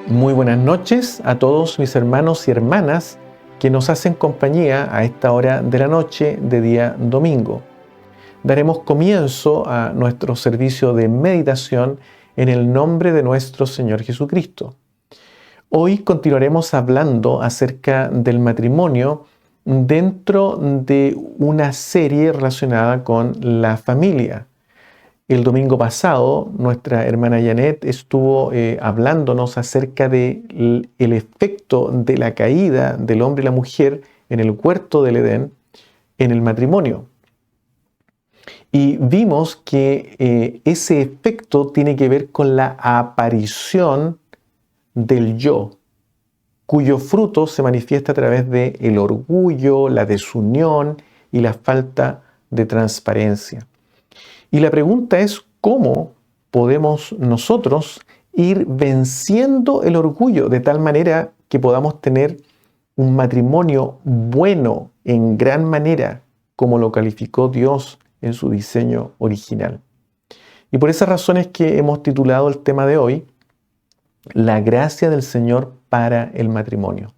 Muy buenas noches a todos mis hermanos y hermanas que nos hacen compañía a esta hora de la noche de día domingo. Daremos comienzo a nuestro servicio de meditación en el nombre de nuestro Señor Jesucristo. Hoy continuaremos hablando acerca del matrimonio dentro de una serie relacionada con la familia. El domingo pasado, nuestra hermana Janet estuvo hablándonos acerca del efecto de la caída del hombre y la mujer en el huerto del Edén en el matrimonio. Y vimos que ese efecto tiene que ver con la aparición del yo, cuyo fruto se manifiesta a través del orgullo, la desunión y la falta de transparencia. Y la pregunta es, ¿cómo podemos nosotros ir venciendo el orgullo de tal manera que podamos tener un matrimonio bueno en gran manera, como lo calificó Dios en su diseño original? Y por esas razones que hemos titulado el tema de hoy, La gracia del Señor para el matrimonio.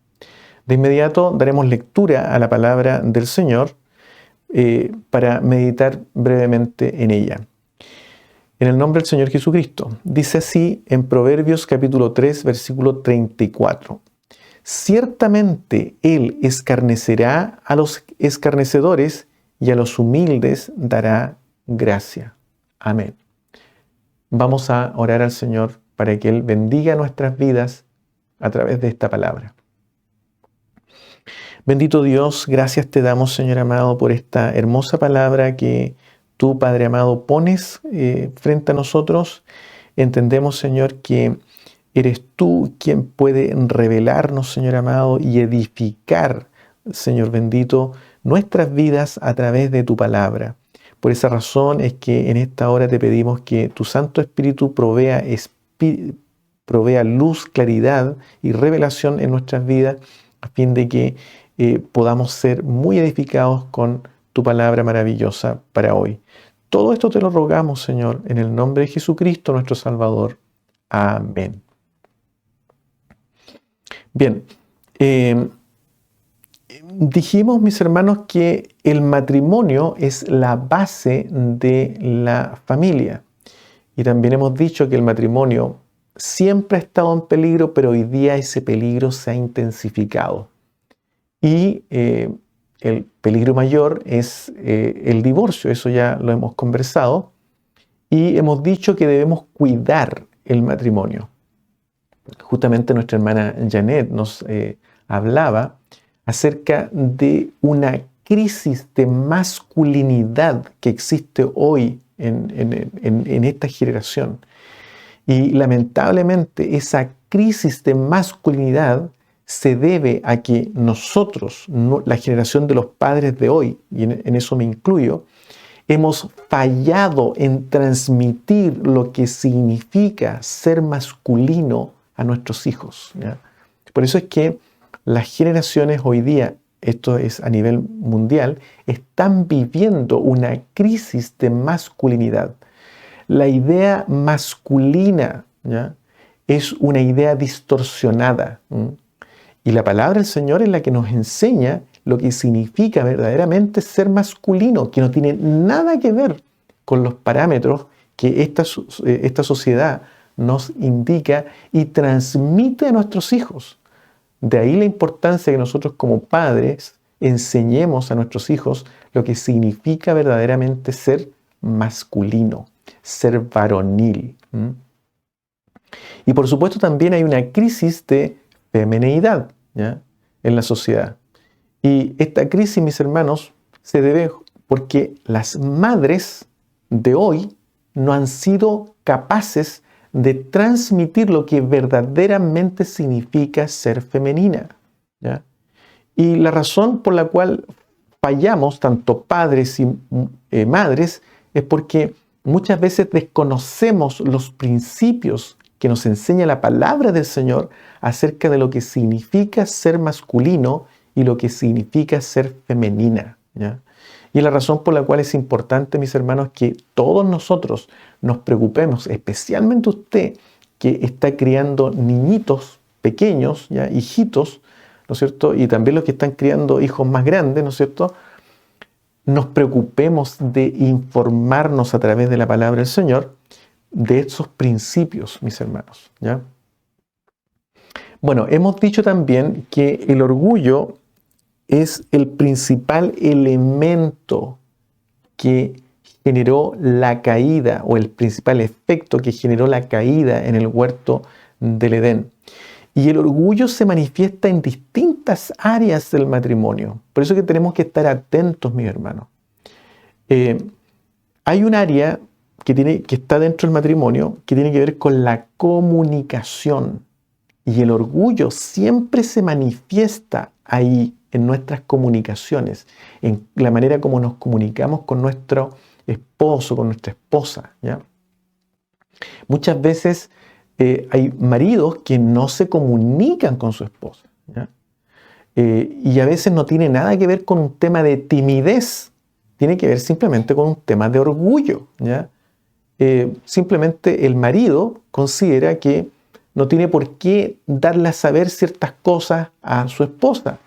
De inmediato daremos lectura a la palabra del Señor para meditar brevemente en ella. En el nombre del Señor Jesucristo. Dice así en Proverbios capítulo 3, versículo 34. Ciertamente Él escarnecerá a los escarnecedores y a los humildes dará gracia. Amén. Vamos a orar al Señor para que Él bendiga nuestras vidas a través de esta palabra. Bendito Dios, gracias te damos, Señor amado, por esta hermosa palabra que tú, Padre amado, pones frente a nosotros. Entendemos, Señor, que eres tú quien puede revelarnos, Señor amado, y edificar, Señor bendito, nuestras vidas a través de tu palabra. Por esa razón es que en esta hora te pedimos que tu Santo Espíritu provea luz, claridad y revelación en nuestras vidas, a fin de que podamos ser muy edificados con tu palabra maravillosa para hoy. Todo esto te lo rogamos, Señor, en el nombre de Jesucristo, nuestro Salvador. Amén. Bien, dijimos, mis hermanos, que el matrimonio es la base de la familia. Y también hemos dicho que el matrimonio siempre ha estado en peligro, pero hoy día ese peligro se ha intensificado. Y el peligro mayor es el divorcio, eso ya lo hemos conversado. Y hemos dicho que debemos cuidar el matrimonio. Justamente nuestra hermana Janet nos hablaba acerca de una crisis de masculinidad que existe hoy en esta generación. Y lamentablemente esa crisis de masculinidad se debe a que nosotros, la generación de los padres de hoy, y en eso me incluyo, hemos fallado en transmitir lo que significa ser masculino a nuestros hijos, ¿ya? Por eso es que las generaciones hoy día, esto es a nivel mundial, están viviendo una crisis de masculinidad. La idea masculina, ¿ya?, es una idea distorsionada. Y la palabra del Señor es la que nos enseña lo que significa verdaderamente ser masculino, que no tiene nada que ver con los parámetros que esta sociedad nos indica y transmite a nuestros hijos. De ahí la importancia que nosotros como padres enseñemos a nuestros hijos lo que significa verdaderamente ser masculino, ser varonil. Y por supuesto también hay una crisis de femineidad, ¿ya?, en la sociedad. Y esta crisis, mis hermanos, se debe porque las madres de hoy no han sido capaces de transmitir lo que verdaderamente significa ser femenina, ¿ya? Y la razón por la cual fallamos, tanto padres y madres, es porque muchas veces desconocemos los principios que nos enseña la palabra del Señor acerca de lo que significa ser masculino y lo que significa ser femenina, ¿ya? Y la razón por la cual es importante, mis hermanos, que todos nosotros nos preocupemos, especialmente usted que está criando niñitos pequeños, ¿ya? Hijitos, ¿no es cierto? Y también los que están criando hijos más grandes, ¿no es cierto? Nos preocupemos de informarnos a través de la palabra del Señor de estos principios, mis hermanos, ¿ya? Bueno, hemos dicho también que el orgullo es el principal elemento que generó la caída, o el principal efecto que generó la caída en el huerto del Edén. Y el orgullo se manifiesta en distintas áreas del matrimonio. Por eso que tenemos que estar atentos, mis hermanos. Hay un área que está dentro del matrimonio que tiene que ver con la comunicación. Y el orgullo siempre se manifiesta ahí, en nuestras comunicaciones, en la manera como nos comunicamos con nuestro esposo, con nuestra esposa, ¿ya? Muchas veces hay maridos que no se comunican con su esposa, ¿ya? Y a veces no tiene nada que ver con un tema de timidez, tiene que ver simplemente con un tema de orgullo, ¿ya? Simplemente el marido considera que no tiene por qué darle a saber ciertas cosas a su esposa.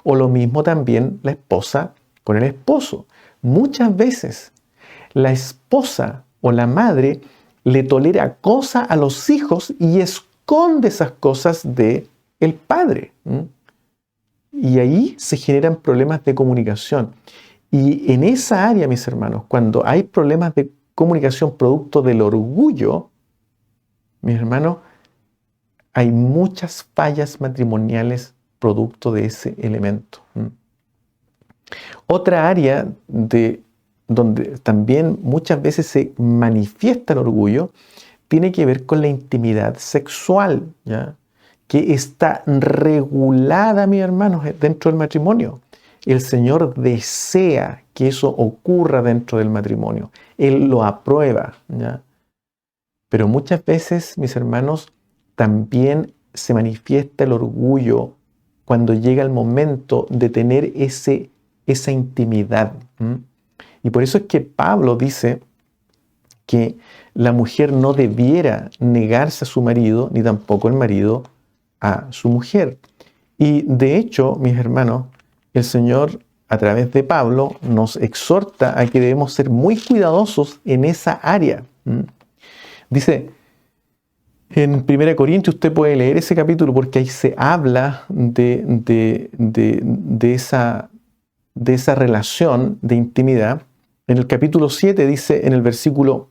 O lo mismo también la esposa con el esposo. Muchas veces la esposa o la madre le tolera cosas a los hijos y esconde esas cosas del padre. Y ahí se generan problemas de comunicación. Y en esa área, mis hermanos, cuando hay problemas de comunicación producto del orgullo, mis hermanos, hay muchas fallas matrimoniales producto de ese elemento. Otra área donde también muchas veces se manifiesta el orgullo tiene que ver con la intimidad sexual, ¿ya? Que está regulada, mis hermanos, dentro del matrimonio. El Señor desea que eso ocurra dentro del matrimonio. Él lo aprueba, ¿ya? Pero muchas veces, mis hermanos, también se manifiesta el orgullo cuando llega el momento de tener esa intimidad. Y por eso es que Pablo dice que la mujer no debiera negarse a su marido, ni tampoco el marido a su mujer. Y de hecho, mis hermanos, el Señor, a través de Pablo, nos exhorta a que debemos ser muy cuidadosos en esa área. Dice, en 1 Corintios usted puede leer ese capítulo porque ahí se habla de esa relación de intimidad. En el capítulo 7 dice en el versículo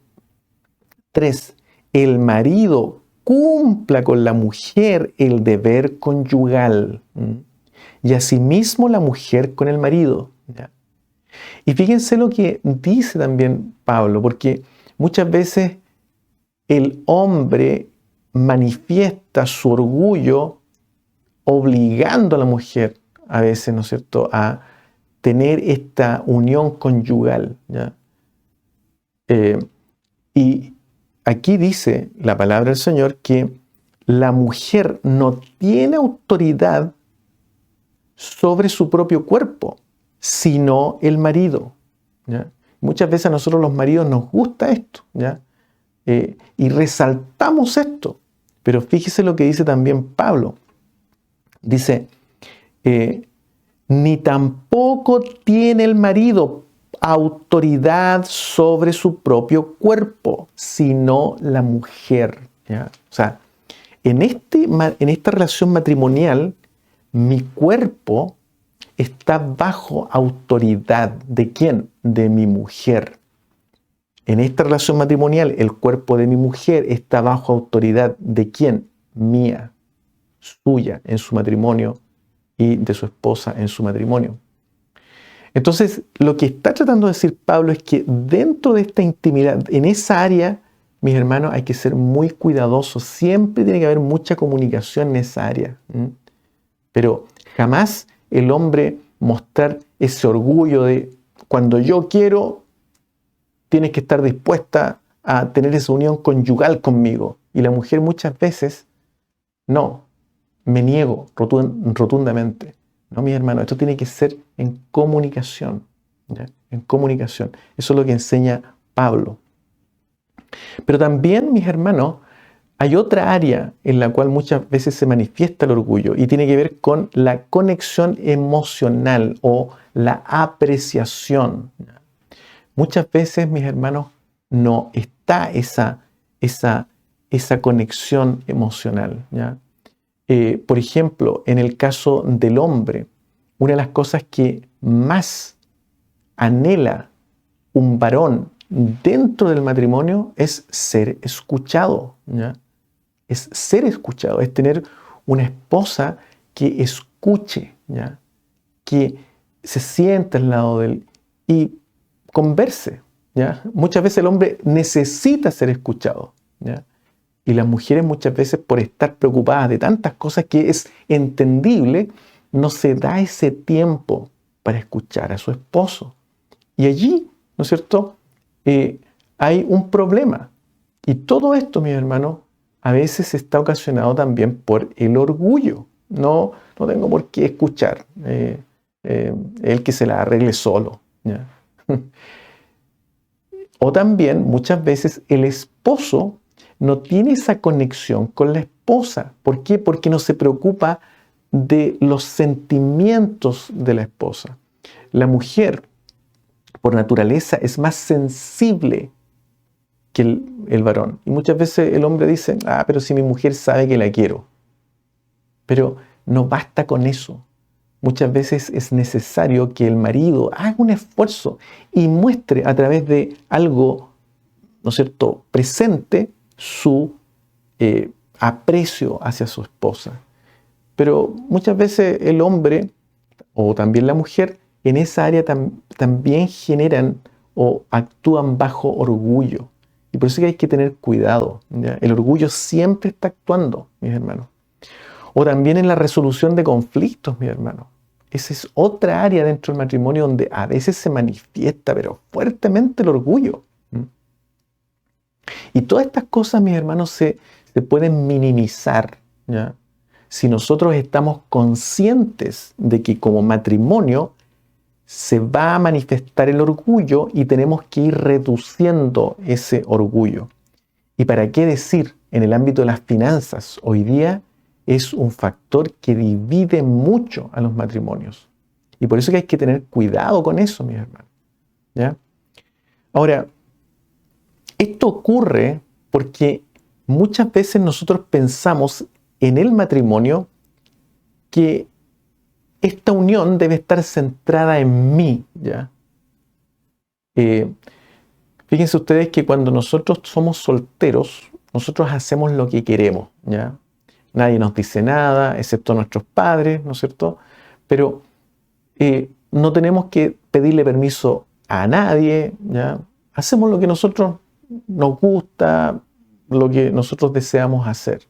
3, el marido cumpla con la mujer el deber conyugal y asimismo la mujer con el marido. ¿Ya? Y fíjense lo que dice también Pablo, porque muchas veces el hombre manifiesta su orgullo obligando a la mujer, a veces, ¿no es cierto?, a tener esta unión conyugal, ¿ya? Y aquí dice la palabra del Señor que la mujer no tiene autoridad sobre su propio cuerpo, sino el marido, ¿ya? Muchas veces a nosotros los maridos nos gusta esto, ¿ya? Y resaltamos esto. Pero fíjese lo que dice también Pablo. Dice, ni tampoco tiene el marido autoridad sobre su propio cuerpo, sino la mujer, ¿ya? O sea, en esta relación matrimonial, mi cuerpo está bajo autoridad. ¿De quién? De mi mujer. En esta relación matrimonial, el cuerpo de mi mujer está bajo autoridad ¿de quién? Mía, suya en su matrimonio y de su esposa en su matrimonio. Entonces, lo que está tratando de decir Pablo es que dentro de esta intimidad, en esa área, mis hermanos, hay que ser muy cuidadosos. Siempre tiene que haber mucha comunicación en esa área. Pero jamás el hombre mostrar ese orgullo de cuando yo quiero, tienes que estar dispuesta a tener esa unión conyugal conmigo. Y la mujer muchas veces, no, me niego rotundamente. No, mis hermanos, esto tiene que ser en comunicación, ¿ya? En comunicación. Eso es lo que enseña Pablo. Pero también, mis hermanos, Hay otra área en la cual muchas veces se manifiesta el orgullo y tiene que ver con la conexión emocional o la apreciación. Muchas veces, mis hermanos, no está esa conexión emocional, ¿ya? Por ejemplo, en el caso del hombre, una de las cosas que más anhela un varón dentro del matrimonio es ser escuchado, ¿ya? Es ser escuchado, es tener una esposa que escuche, ¿ya? Que se sienta al lado de él y converse, ¿ya? Muchas veces el hombre necesita ser escuchado, ¿ya? Y las mujeres muchas veces, por estar preocupadas de tantas cosas que es entendible, no se da ese tiempo para escuchar a su esposo. Y allí, ¿no es cierto?, hay un problema. Y todo esto, mis hermanos, a veces está ocasionado también por el orgullo. No tengo por qué escuchar. El que se la arregle solo, ¿ya? O también, muchas veces, el esposo no tiene esa conexión con la esposa. ¿Por qué? Porque no se preocupa de los sentimientos de la esposa. La mujer, por naturaleza, es más sensible que el varón. Y muchas veces el hombre dice, pero si mi mujer sabe que la quiero. Pero no basta con eso. Muchas veces es necesario que el marido haga un esfuerzo y muestre a través de algo, ¿no es cierto?, presente, su aprecio hacia su esposa. Pero muchas veces el hombre o también la mujer en esa área también generan o actúan bajo orgullo. Y por eso que hay que tener cuidado, ¿ya? El orgullo siempre está actuando, mis hermanos. O también en la resolución de conflictos, mis hermanos. Esa es otra área dentro del matrimonio donde a veces se manifiesta, pero fuertemente, el orgullo. Y todas estas cosas, mis hermanos, se pueden minimizar, ¿ya? Si nosotros estamos conscientes de que como matrimonio se va a manifestar el orgullo y tenemos que ir reduciendo ese orgullo. ¿Y para qué decir? En el ámbito de las finanzas, hoy día es un factor que divide mucho a los matrimonios. Y por eso que hay que tener cuidado con eso, mis hermanos, ¿ya? Ahora, esto ocurre porque muchas veces nosotros pensamos en el matrimonio que esta unión debe estar centrada en mí, ¿ya? Fíjense ustedes que cuando nosotros somos solteros, nosotros hacemos lo que queremos, ¿ya? Nadie nos dice nada, excepto nuestros padres, ¿no es cierto? Pero no tenemos que pedirle permiso a nadie, ¿ya? Hacemos lo que nosotros nos gusta, lo que nosotros deseamos hacer.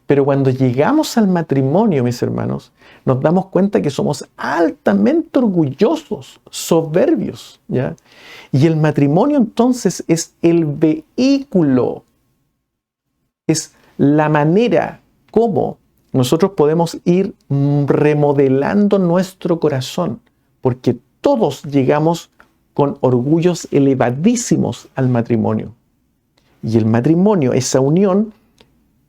Pero cuando llegamos al matrimonio, mis hermanos, nos damos cuenta que somos altamente orgullosos, soberbios, ¿ya? Y el matrimonio entonces es el vehículo, es la manera como nosotros podemos ir remodelando nuestro corazón, porque todos llegamos con orgullos elevadísimos al matrimonio. Y el matrimonio, esa unión,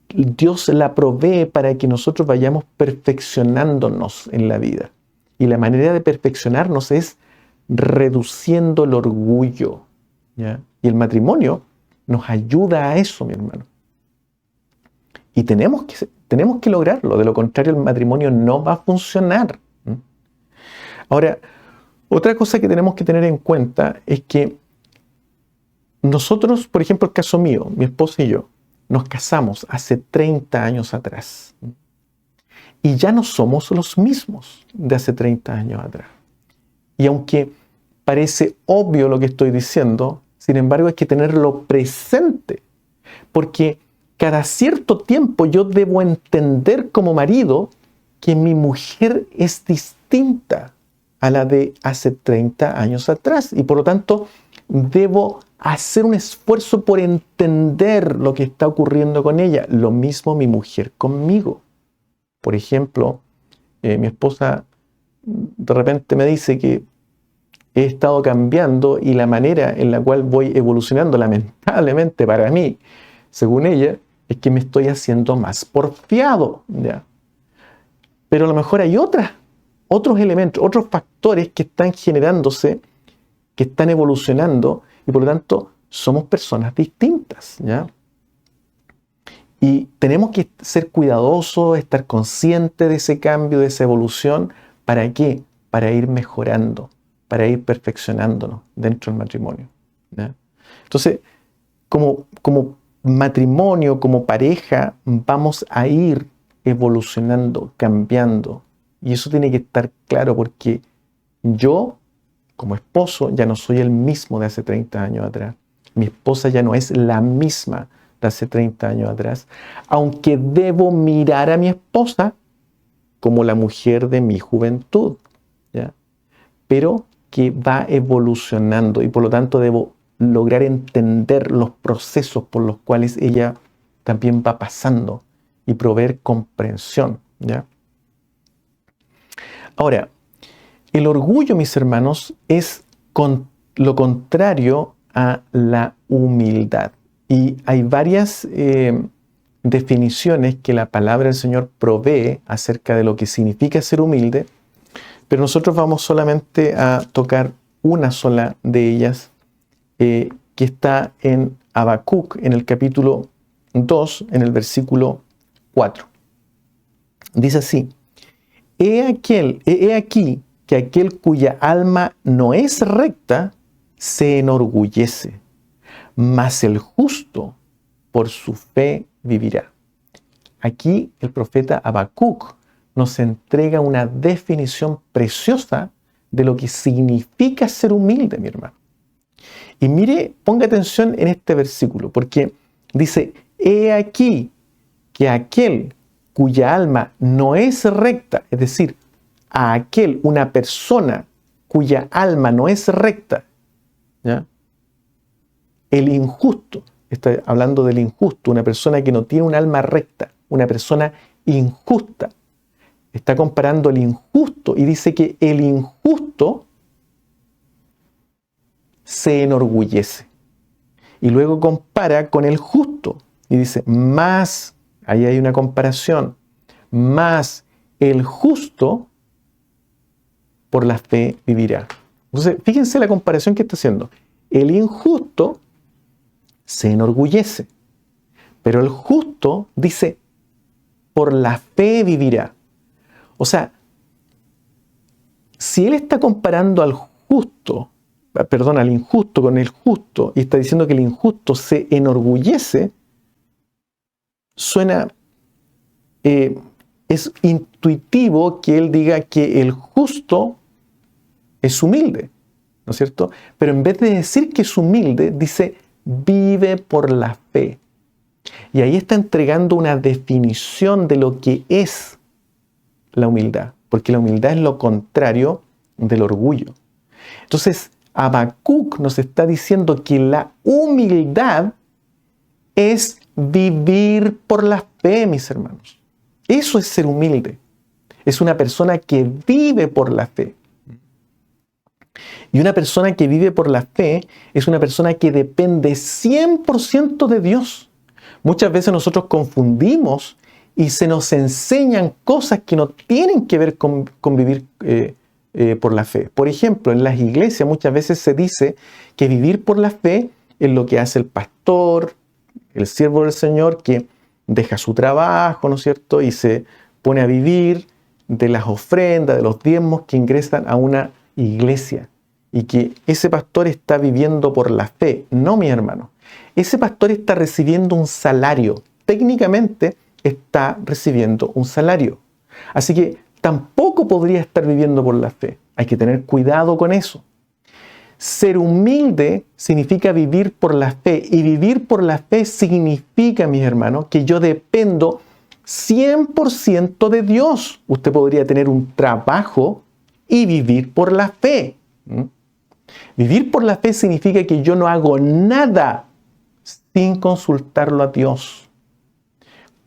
Dios la provee para que nosotros vayamos perfeccionándonos en la vida. Y la manera de perfeccionarnos es reduciendo el orgullo, ¿ya? Y el matrimonio nos ayuda a eso, mi hermano. Y tenemos que lograrlo, de lo contrario el matrimonio no va a funcionar. Ahora, otra cosa que tenemos que tener en cuenta es que nosotros, por ejemplo, el caso mío, mi esposa y yo, nos casamos hace 30 años atrás. Y ya no somos los mismos de hace 30 años atrás. Y aunque parece obvio lo que estoy diciendo, sin embargo hay que tenerlo presente. Porque cada cierto tiempo yo debo entender como marido que mi mujer es distinta a la de hace 30 años atrás. Y por lo tanto, debo hacer un esfuerzo por entender lo que está ocurriendo con ella. Lo mismo mi mujer conmigo. Por ejemplo, mi esposa de repente me dice que he estado cambiando y la manera en la cual voy evolucionando, lamentablemente para mí, según ella, es que me estoy haciendo más porfiado, ¿ya? Pero a lo mejor hay otros elementos, otros factores que están generándose, que están evolucionando, y por lo tanto somos personas distintas, ¿ya? Y tenemos que ser cuidadosos, estar conscientes de ese cambio, de esa evolución. ¿Para qué? Para ir mejorando, para ir perfeccionándonos dentro del matrimonio, ¿ya? Entonces, como matrimonio, como pareja, vamos a ir evolucionando, cambiando. Y eso tiene que estar claro, porque yo, como esposo, ya no soy el mismo de hace 30 años atrás. Mi esposa ya no es la misma de hace 30 años atrás, aunque debo mirar a mi esposa como la mujer de mi juventud, ¿ya? Pero que va evolucionando, y por lo tanto debo lograr entender los procesos por los cuales ella también va pasando y proveer comprensión, ¿ya? Ahora, el orgullo, mis hermanos, es lo contrario a la humildad. Y hay varias definiciones que la palabra del Señor provee acerca de lo que significa ser humilde, pero nosotros vamos solamente a tocar una sola de ellas, que está en Habacuc, en el capítulo 2, en el versículo 4. Dice así: He aquí que aquel cuya alma no es recta se enorgullece, mas el justo por su fe vivirá. Aquí el profeta Habacuc nos entrega una definición preciosa de lo que significa ser humilde, mi hermano. Y mire, ponga atención en este versículo, porque dice: he aquí que aquel cuya alma no es recta, es decir, una persona cuya alma no es recta, ¿ya? El injusto, está hablando del injusto, una persona que no tiene un alma recta, una persona injusta. Está comparando el injusto y dice que el injusto se enorgullece. Y luego compara con el justo y dice: más, ahí hay una comparación, más el justo por la fe vivirá. Entonces, fíjense la comparación que está haciendo. El injusto se enorgullece, pero el justo dice: por la fe vivirá. O sea, si él está comparando al injusto con el justo, y está diciendo que el injusto se enorgullece, suena, es intuitivo que él diga que el justo es humilde, ¿no es cierto? Pero en vez de decir que es humilde, dice: vive por la fe. Y ahí está entregando una definición de lo que es la humildad, porque la humildad es lo contrario del orgullo. Entonces, Habacuc nos está diciendo que la humildad es vivir por la fe, mis hermanos. Eso es ser humilde. Es una persona que vive por la fe. Y una persona que vive por la fe es una persona que depende 100% de Dios. Muchas veces nosotros confundimos y se nos enseñan cosas que no tienen que ver con vivir por la fe. Por ejemplo, en las iglesias muchas veces se dice que vivir por la fe es lo que hace el pastor, el siervo del Señor, que deja su trabajo, ¿no es cierto?, y se pone a vivir de las ofrendas, de los diezmos que ingresan a una iglesia. Y que ese pastor está viviendo por la fe. No, mi hermano. Ese pastor está recibiendo un salario. Técnicamente está recibiendo un salario. Así que tampoco podría estar viviendo por la fe. Hay que tener cuidado con eso. Ser humilde significa vivir por la fe. Y vivir por la fe significa, mis hermanos, que yo dependo 100% de Dios. Usted podría tener un trabajo y vivir por la fe. Vivir por la fe significa que yo no hago nada sin consultarlo a Dios.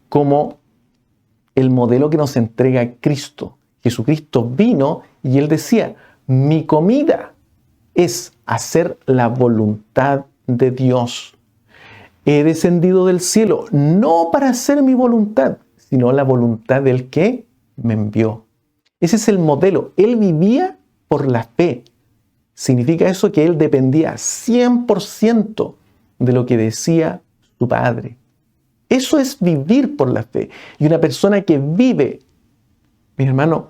Como el modelo que nos entrega Cristo. Jesucristo vino y Él decía: mi comida es hacer la voluntad de Dios. he descendido del cielo, no para hacer mi voluntad, sino la voluntad del que me envió. Ese es el modelo. Él vivía por la fe. Significa eso que él dependía 100% de lo que decía su Padre. Eso es vivir por la fe. Y una persona que vive, mi hermano,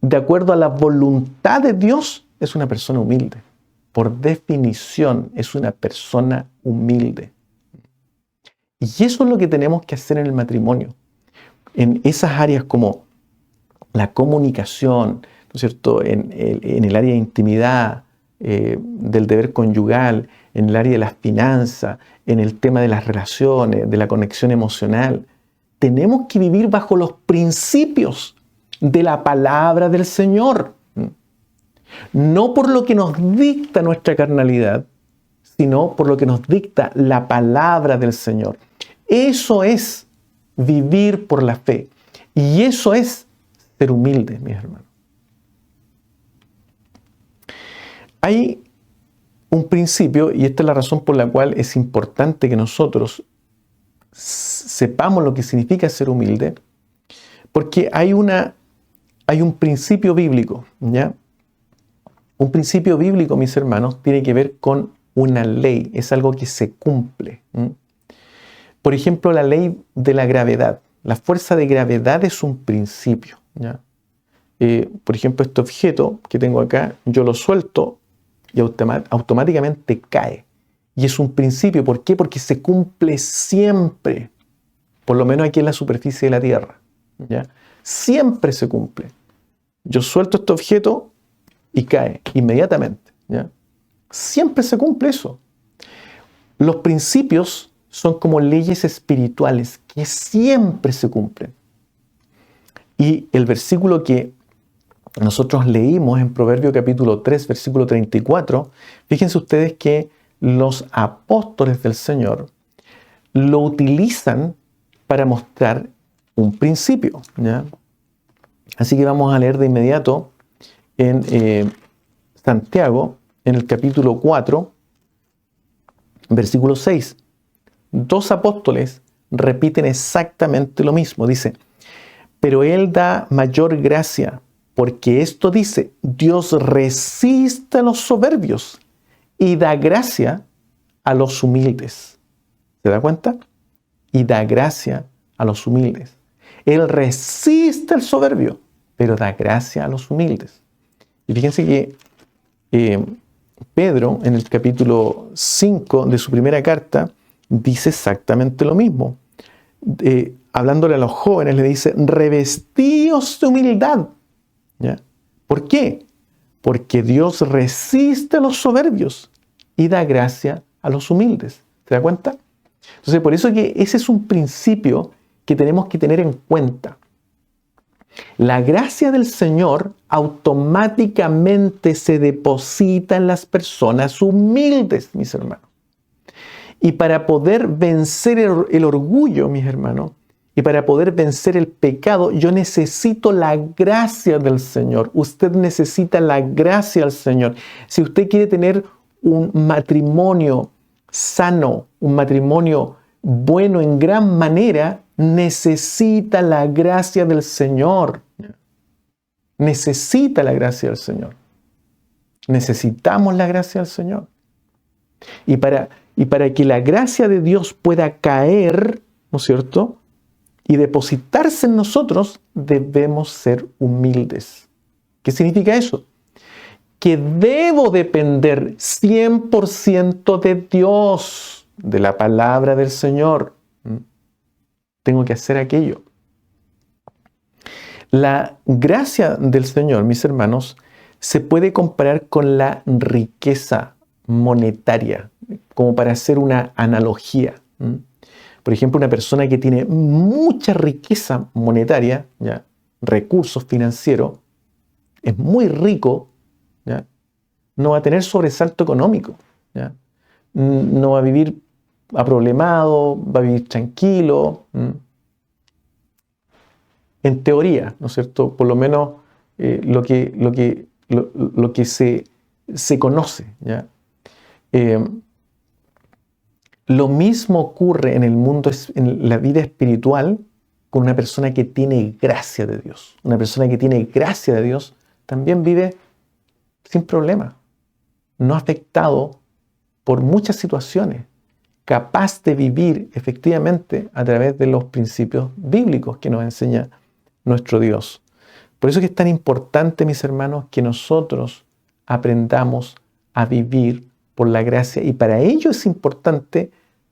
de acuerdo a la voluntad de Dios, es una persona humilde. Por definición, es una persona humilde. Y eso es lo que tenemos que hacer en el matrimonio. En esas áreas como la comunicación, ¿no es cierto? En el área de intimidad, del deber conyugal, en el área de las finanzas, en el tema de las relaciones, de la conexión emocional. Tenemos que vivir bajo los principios de la palabra del Señor. No por lo que nos dicta nuestra carnalidad, sino por lo que nos dicta la palabra del Señor. Eso es vivir por la fe. Y eso es ser humilde, mis hermanos. Hay un principio, y esta es la razón por la cual es importante que nosotros sepamos lo que significa ser humilde, porque hay un principio bíblico, ¿ya? Un principio bíblico, mis hermanos, tiene que ver con una ley, es algo que se cumple. Por ejemplo, la ley de la gravedad. La fuerza de gravedad es un principio, ¿ya? Por ejemplo, este objeto que tengo acá, yo lo suelto y automáticamente cae. Y es un principio. ¿Por qué? Porque se cumple siempre, por lo menos aquí en la superficie de la Tierra, ¿ya? Siempre se cumple. Yo suelto este objeto y cae inmediatamente, ¿ya? Siempre se cumple eso. Los principios son como leyes espirituales que siempre se cumplen. Y el versículo que nosotros leímos en Proverbio capítulo 3, versículo 34, fíjense ustedes que los apóstoles del Señor lo utilizan para mostrar un principio, ¿ya? Así que vamos a leer de inmediato en Santiago, en el capítulo 4, versículo 6. Dos apóstoles repiten exactamente lo mismo. Dice, pero Él da mayor gracia, porque esto dice, Dios resiste a los soberbios y da gracia a los humildes. ¿Se da cuenta? Y da gracia a los humildes. Él resiste al soberbio, pero da gracia a los humildes. Y fíjense que Pedro, en el capítulo 5 de su primera carta, dice exactamente lo mismo. Hablándole a los jóvenes, le dice, revestíos de humildad. ¿Ya? ¿Por qué? Porque Dios resiste a los soberbios y da gracia a los humildes. ¿Se da cuenta? Entonces, por eso que ese es un principio que tenemos que tener en cuenta. La gracia del Señor automáticamente se deposita en las personas humildes, mis hermanos. Y para poder vencer el orgullo, mis hermanos, y para poder vencer el pecado, yo necesito la gracia del Señor. Usted necesita la gracia del Señor. Si usted quiere tener un matrimonio sano, un matrimonio bueno en gran manera, necesita la gracia del Señor. Necesita la gracia del Señor. Necesitamos la gracia del Señor. Y para que la gracia de Dios pueda caer, ¿no es cierto?, y depositarse en nosotros, debemos ser humildes. ¿Qué significa eso? Que debo depender 100% de Dios, de la palabra del Señor. Tengo que hacer aquello. La gracia del Señor, mis hermanos, se puede comparar con la riqueza monetaria, como para hacer una analogía. Por ejemplo, una persona que tiene mucha riqueza monetaria, ¿ya?, recursos financieros, es muy rico, ¿ya?, no va a tener sobresalto económico, ¿ya?, no va a vivir aproblemado, va a vivir tranquilo. En teoría, ¿no es cierto? Por lo menos lo que se conoce, ¿ya? Lo mismo ocurre en el mundo, en la vida espiritual, con una persona que tiene gracia de Dios. Una persona que tiene gracia de Dios también vive sin problema, no afectado por muchas situaciones, capaz de vivir efectivamente a través de los principios bíblicos que nos enseña nuestro Dios. Por eso es que es tan importante, mis hermanos, que nosotros aprendamos a vivir por la gracia, y para ello es importante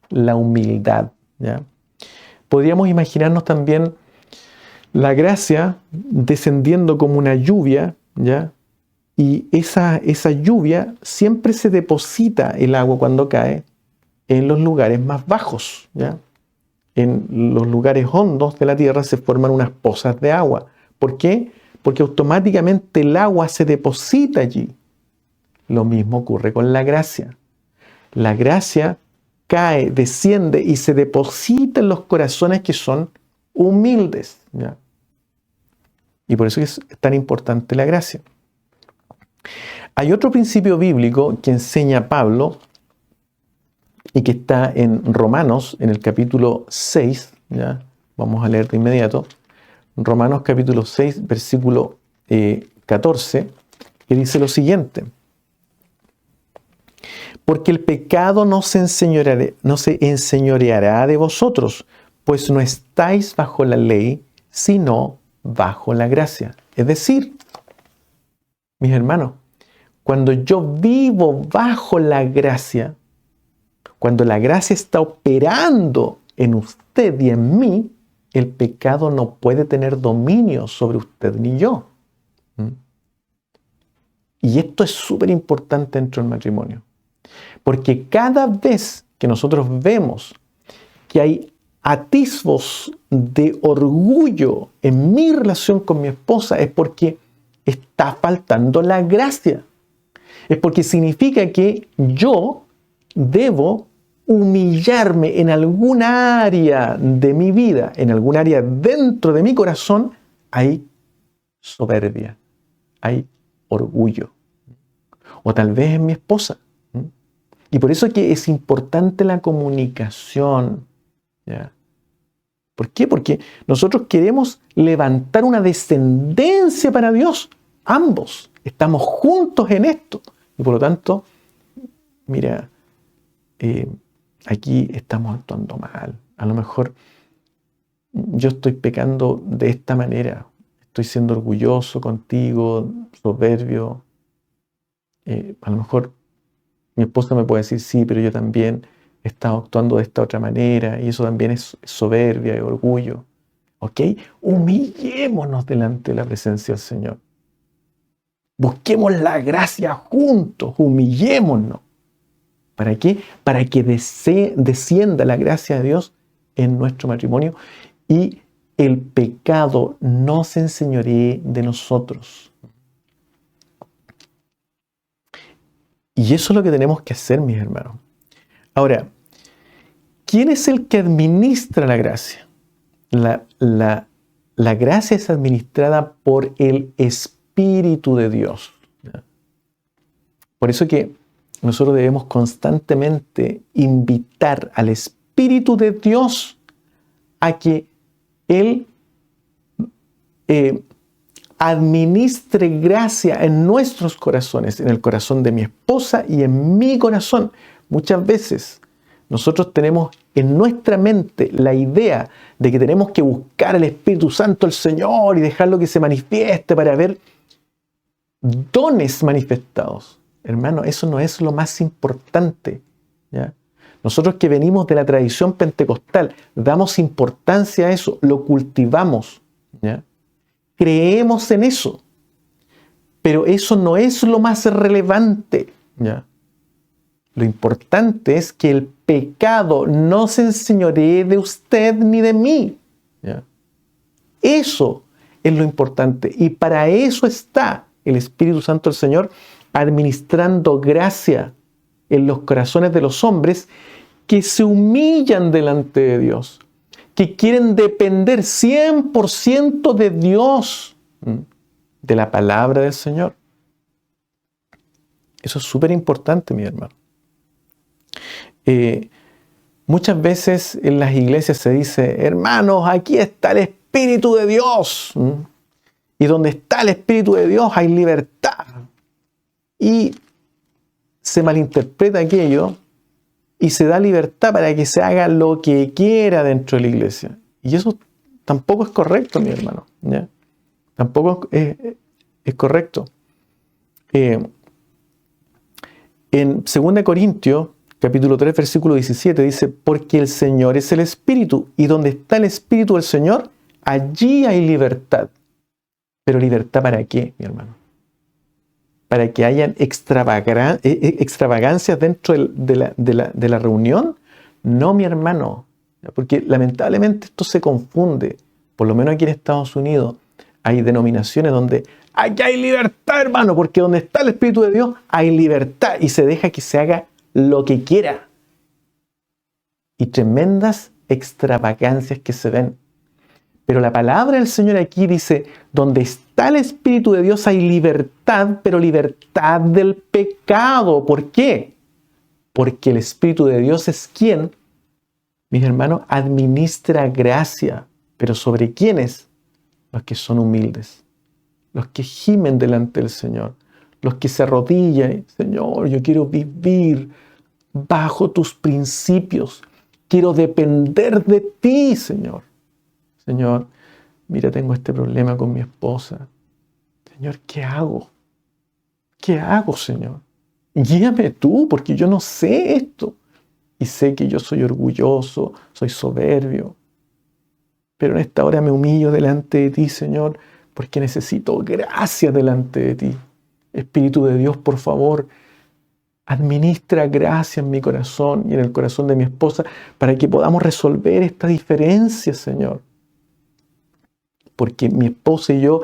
la humildad, ¿ya? Podríamos imaginarnos también la gracia descendiendo como una lluvia, ¿ya? Y esa lluvia siempre se deposita el agua cuando cae en los lugares más bajos, ¿ya? En los lugares hondos de la tierra se forman unas pozas de agua. ¿Por qué? Porque automáticamente el agua se deposita allí. Lo mismo ocurre con la gracia. La gracia cae, desciende y se deposita en los corazones que son humildes, ¿ya? Y por eso es tan importante la gracia. Hay otro principio bíblico que enseña Pablo y que está en Romanos, en el capítulo 6, ¿ya? Vamos a leer de inmediato. Romanos capítulo 6, versículo 14, que dice lo siguiente: porque el pecado no se enseñoreará de vosotros, pues no estáis bajo la ley, sino bajo la gracia. Es decir, mis hermanos, cuando yo vivo bajo la gracia, cuando la gracia está operando en usted y en mí, el pecado no puede tener dominio sobre usted ni yo. Y esto es súper importante dentro del matrimonio. Porque cada vez que nosotros vemos que hay atisbos de orgullo en mi relación con mi esposa, es porque está faltando la gracia. Es porque significa que yo debo humillarme en alguna área de mi vida, en algún área dentro de mi corazón, hay soberbia, hay orgullo. O tal vez en mi esposa. Y por eso es que es importante la comunicación, ¿ya? ¿Por qué? Porque nosotros queremos levantar una descendencia para Dios. Ambos estamos juntos en esto. Y por lo tanto, mira, aquí estamos actuando mal. A lo mejor yo estoy pecando de esta manera. Estoy siendo orgulloso contigo, soberbio. A lo mejor mi esposa me puede decir, sí, pero yo también he estado actuando de esta otra manera, y eso también es soberbia y orgullo. ¿Ok? Humillémonos delante de la presencia del Señor. Busquemos la gracia juntos, humillémonos. ¿Para qué? Para que descienda la gracia de Dios en nuestro matrimonio y el pecado no se enseñoree de nosotros. Y eso es lo que tenemos que hacer, mis hermanos. Ahora, ¿quién es el que administra la gracia? La gracia es administrada por el Espíritu de Dios. Por eso que nosotros debemos constantemente invitar al Espíritu de Dios a que Él administre gracia en nuestros corazones, en el corazón de mi esposa y en mi corazón. Muchas veces nosotros tenemos en nuestra mente la idea de que tenemos que buscar al Espíritu Santo del Señor y dejarlo que se manifieste para ver dones manifestados. Hermano, eso no es lo más importante, ¿ya? Nosotros que venimos de la tradición pentecostal, damos importancia a eso, lo cultivamos, ¿ya? Creemos en eso, pero eso no es lo más relevante, ¿ya? Lo importante es que el pecado no se enseñoree de usted ni de mí, ¿ya? Eso es lo importante, y para eso está el Espíritu Santo del Señor administrando gracia en los corazones de los hombres que se humillan delante de Dios, que quieren depender 100% de Dios, de la palabra del Señor. Eso es súper importante, mi hermano. Muchas veces en las iglesias se dice, hermanos, aquí está el Espíritu de Dios. Y donde está el Espíritu de Dios hay libertad. Y se malinterpreta aquello y se da libertad para que se haga lo que quiera dentro de la iglesia. Y eso tampoco es correcto, mi hermano, ¿ya? Tampoco es correcto. En 2 Corintios, capítulo 3, versículo 17, dice, porque el Señor es el Espíritu, y donde está el Espíritu del Señor, allí hay libertad. ¿Pero libertad para qué, mi hermano? ¿Para que hayan extravagancias dentro de la reunión? No, mi hermano, porque lamentablemente esto se confunde. Por lo menos aquí en Estados Unidos hay denominaciones donde aquí hay libertad, hermano, porque donde está el Espíritu de Dios hay libertad y se deja que se haga lo que quiera. Y tremendas extravagancias que se ven. Pero la palabra del Señor aquí dice, donde está el Espíritu de Dios hay libertad, pero libertad del pecado. ¿Por qué? Porque el Espíritu de Dios es quien, mis hermanos, administra gracia. ¿Pero sobre quiénes? Los que son humildes, los que gimen delante del Señor, los que se arrodillan. Señor, yo quiero vivir bajo tus principios. Quiero depender de ti, Señor. Señor, mira, tengo este problema con mi esposa. Señor, ¿qué hago? ¿Qué hago, Señor? Guíame tú, porque yo no sé esto. Y sé que yo soy orgulloso, soy soberbio. Pero en esta hora me humillo delante de ti, Señor, porque necesito gracia delante de ti. Espíritu de Dios, por favor, administra gracia en mi corazón y en el corazón de mi esposa para que podamos resolver esta diferencia, Señor. Porque mi esposa y yo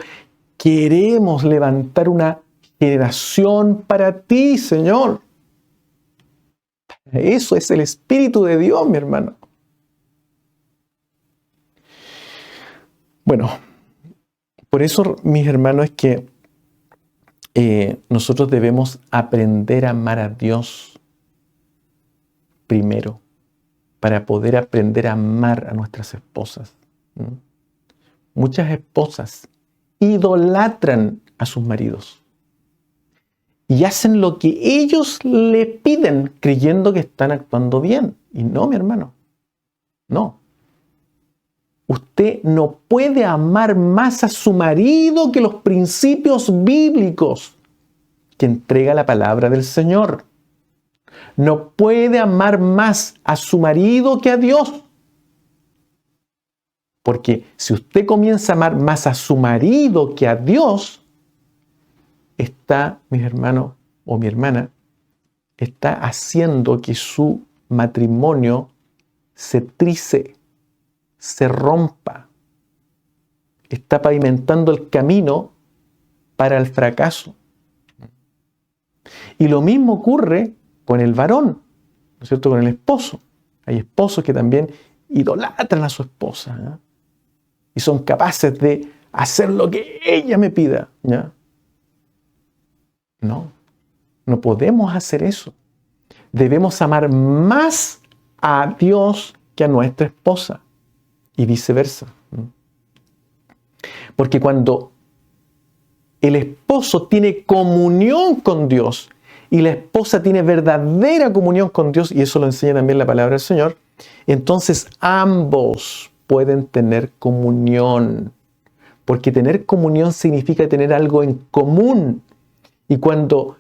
queremos levantar una generación para ti, Señor. Eso es el Espíritu de Dios, mi hermano. Bueno, por eso, mis hermanos, es que nosotros debemos aprender a amar a Dios primero, para poder aprender a amar a nuestras esposas. Muchas esposas idolatran a sus maridos y hacen lo que ellos le piden creyendo que están actuando bien. Y no, mi hermano, no. Usted no puede amar más a su marido que los principios bíblicos que entrega la palabra del Señor. No puede amar más a su marido que a Dios. Porque si usted comienza a amar más a su marido que a Dios, está, mis hermanos o mi hermana, está haciendo que su matrimonio se trice, se rompa. Está pavimentando el camino para el fracaso. Y lo mismo ocurre con el varón, ¿no es cierto? Con el esposo. Hay esposos que también idolatran a su esposa, ¿eh? Y son capaces de hacer lo que ella me pida, ¿ya? No, no podemos hacer eso. Debemos amar más a Dios que a nuestra esposa y viceversa. Porque cuando el esposo tiene comunión con Dios y la esposa tiene verdadera comunión con Dios, y eso lo enseña también la palabra del Señor, entonces ambos pueden tener comunión. Porque tener comunión significa tener algo en común. Y cuando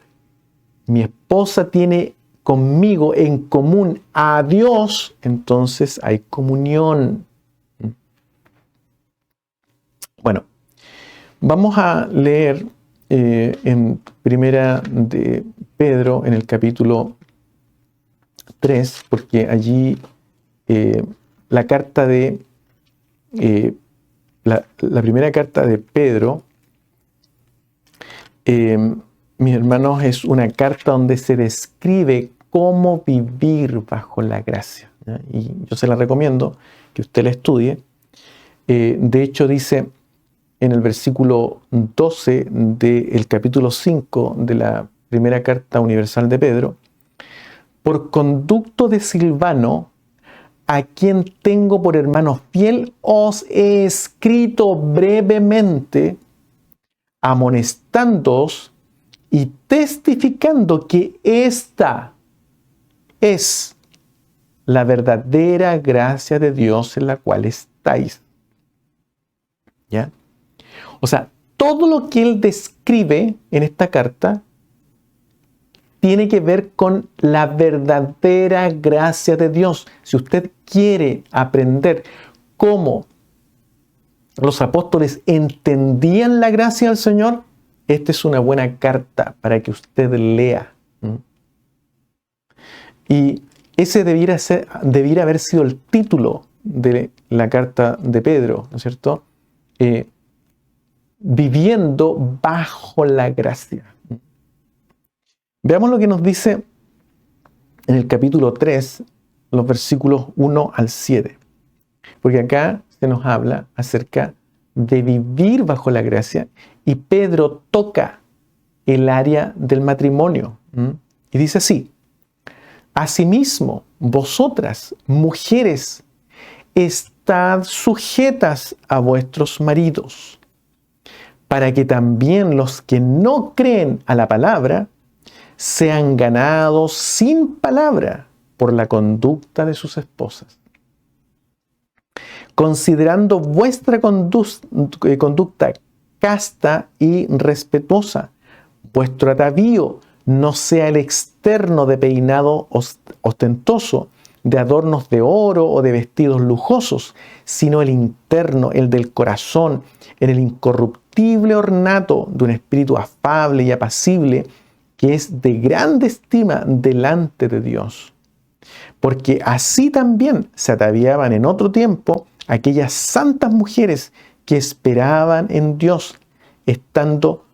mi esposa tiene conmigo en común a Dios, entonces hay comunión. Bueno, vamos a leer en Primera de Pedro, en el capítulo 3, porque allí la carta de la primera carta de Pedro, mis hermanos, es una carta donde se describe cómo vivir bajo la gracia, ¿ya? Y yo se la recomiendo que usted la estudie. De hecho, dice en el versículo 12 del capítulo 5 de la primera carta universal de Pedro: por conducto de Silvano, a quien tengo por hermano fiel, os he escrito brevemente, amonestándoos y testificando que esta es la verdadera gracia de Dios en la cual estáis. ¿Ya? O sea, todo lo que él describe en esta carta tiene que ver con la verdadera gracia de Dios. Si usted quiere aprender cómo los apóstoles entendían la gracia del Señor, esta es una buena carta para que usted lea. Y ese debiera haber sido el título de la carta de Pedro, ¿no es cierto? Viviendo bajo la gracia. Veamos lo que nos dice en el capítulo 3, los versículos 1 al 7. Porque acá se nos habla acerca de vivir bajo la gracia y Pedro toca el área del matrimonio. Y dice así: asimismo, vosotras, mujeres, estad sujetas a vuestros maridos, para que también los que no creen a la palabra sean ganados sin palabra por la conducta de sus esposas, considerando vuestra conducta casta y respetuosa. Vuestro atavío no sea el externo de peinado ostentoso, de adornos de oro o de vestidos lujosos, sino el interno, el del corazón, en el incorruptible ornato de un espíritu afable y apacible, que es de grande estima delante de Dios. Porque así también se ataviaban en otro tiempo aquellas santas mujeres que esperaban en Dios, estando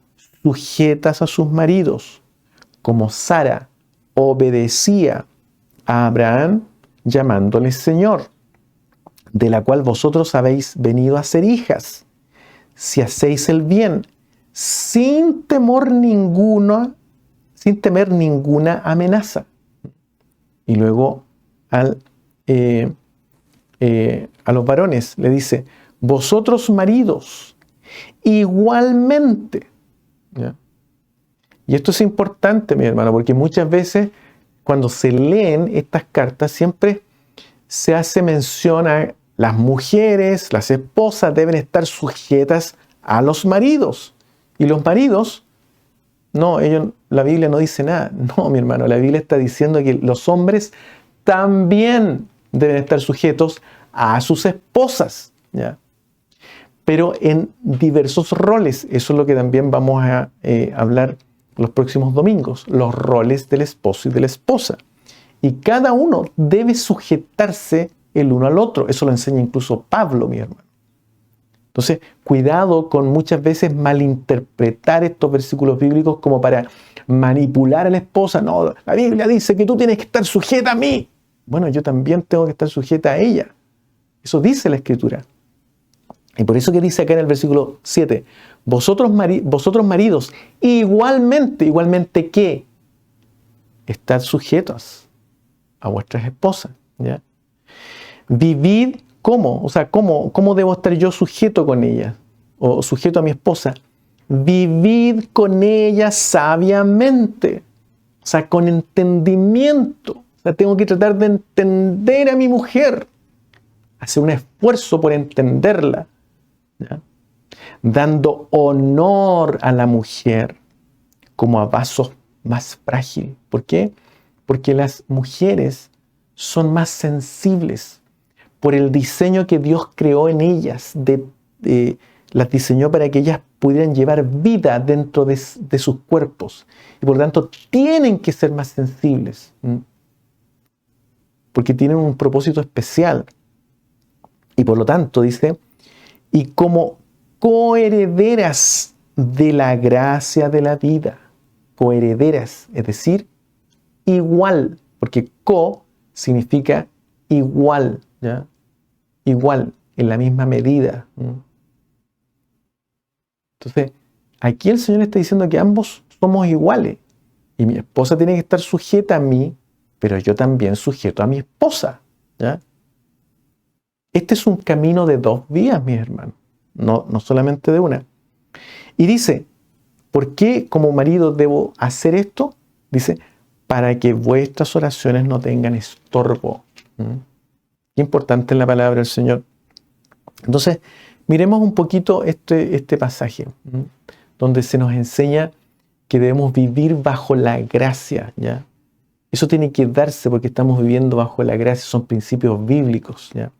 sujetas a sus maridos, como Sara obedecía a Abraham, llamándole Señor, de la cual vosotros habéis venido a ser hijas, si hacéis el bien, sin temer ninguna amenaza. Y luego a los varones le dice: vosotros maridos, igualmente. ¿Ya? Y esto es importante, mi hermano, porque muchas veces cuando se leen estas cartas siempre se hace mención a las mujeres, las esposas deben estar sujetas a los maridos. Y los maridos, no, la Biblia no dice nada. No, mi hermano, la Biblia está diciendo que los hombres también deben estar sujetos a sus esposas, ¿ya? Pero en diversos roles. Eso es lo que también vamos a hablar los próximos domingos, los roles del esposo y de la esposa. Y cada uno debe sujetarse el uno al otro. Eso lo enseña incluso Pablo, mi hermano. Entonces, cuidado con muchas veces malinterpretar estos versículos bíblicos como para manipular a la esposa. No, la Biblia dice que tú tienes que estar sujeta a mí. Bueno, yo también tengo que estar sujeta a ella. Eso dice la Escritura. Y por eso que dice acá en el versículo 7, vosotros maridos, igualmente ¿qué? Estad sujetos a vuestras esposas, ¿ya? Vivid, ¿cómo? O sea, ¿cómo debo estar yo sujeto con ella? O sujeto a mi esposa. Vivid con ella sabiamente, o sea, con entendimiento. O sea, tengo que tratar de entender a mi mujer, hacer un esfuerzo por entenderla, ¿ya? Dando honor a la mujer como a vaso más frágil. ¿Por qué? Porque las mujeres son más sensibles por el diseño que Dios creó en ellas. Las diseñó para que ellas pudieran llevar vida dentro de sus cuerpos. Y por lo tanto tienen que ser más sensibles. Porque tienen un propósito especial. Y por lo tanto dice, y como coherederas de la gracia de la vida. Coherederas, es decir, igual, porque co significa igual, ¿ya? Igual, en la misma medida. Entonces, aquí el Señor está diciendo que ambos somos iguales. Y mi esposa tiene que estar sujeta a mí, pero yo también sujeto a mi esposa, ¿ya? Este es un camino de dos vías, mis hermanos, no solamente de una. Y dice, ¿por qué como marido debo hacer esto? Dice, para que vuestras oraciones no tengan estorbo. Qué importante es la palabra del Señor. Entonces, miremos un poquito este pasaje, donde se nos enseña que debemos vivir bajo la gracia, ¿ya? Eso tiene que darse porque estamos viviendo bajo la gracia, son principios bíblicos, ¿ya?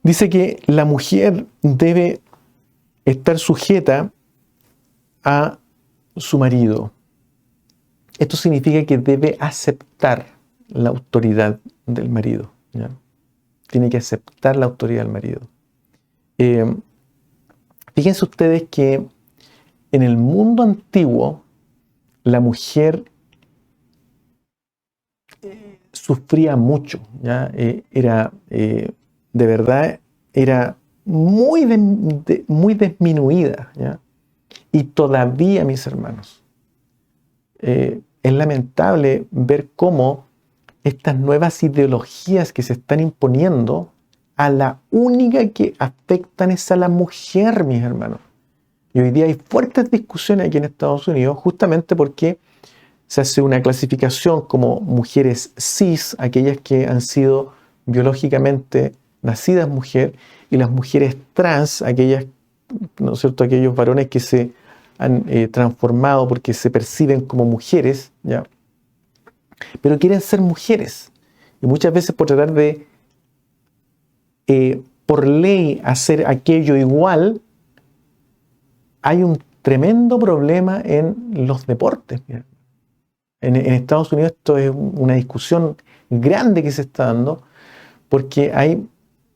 Dice que la mujer debe estar sujeta a su marido. Esto significa que debe aceptar la autoridad del marido, ¿ya? Tiene que aceptar la autoridad del marido. Fíjense ustedes que en el mundo antiguo la mujer sufría mucho, ¿ya? De verdad, era muy disminuida, ¿ya? Y todavía, mis hermanos, es lamentable ver cómo estas nuevas ideologías que se están imponiendo, a la única que afectan es a la mujer, mis hermanos. Y hoy día hay fuertes discusiones aquí en Estados Unidos justamente porque se hace una clasificación como mujeres cis, aquellas que han sido biológicamente nacidas mujer, y las mujeres trans, aquellas, ¿no es cierto?, aquellos varones que se han transformado porque se perciben como mujeres, ¿ya? Pero quieren ser mujeres. Y muchas veces por tratar de, por ley, hacer aquello igual, hay un tremendo problema en los deportes. En Estados Unidos esto es una discusión grande que se está dando porque hay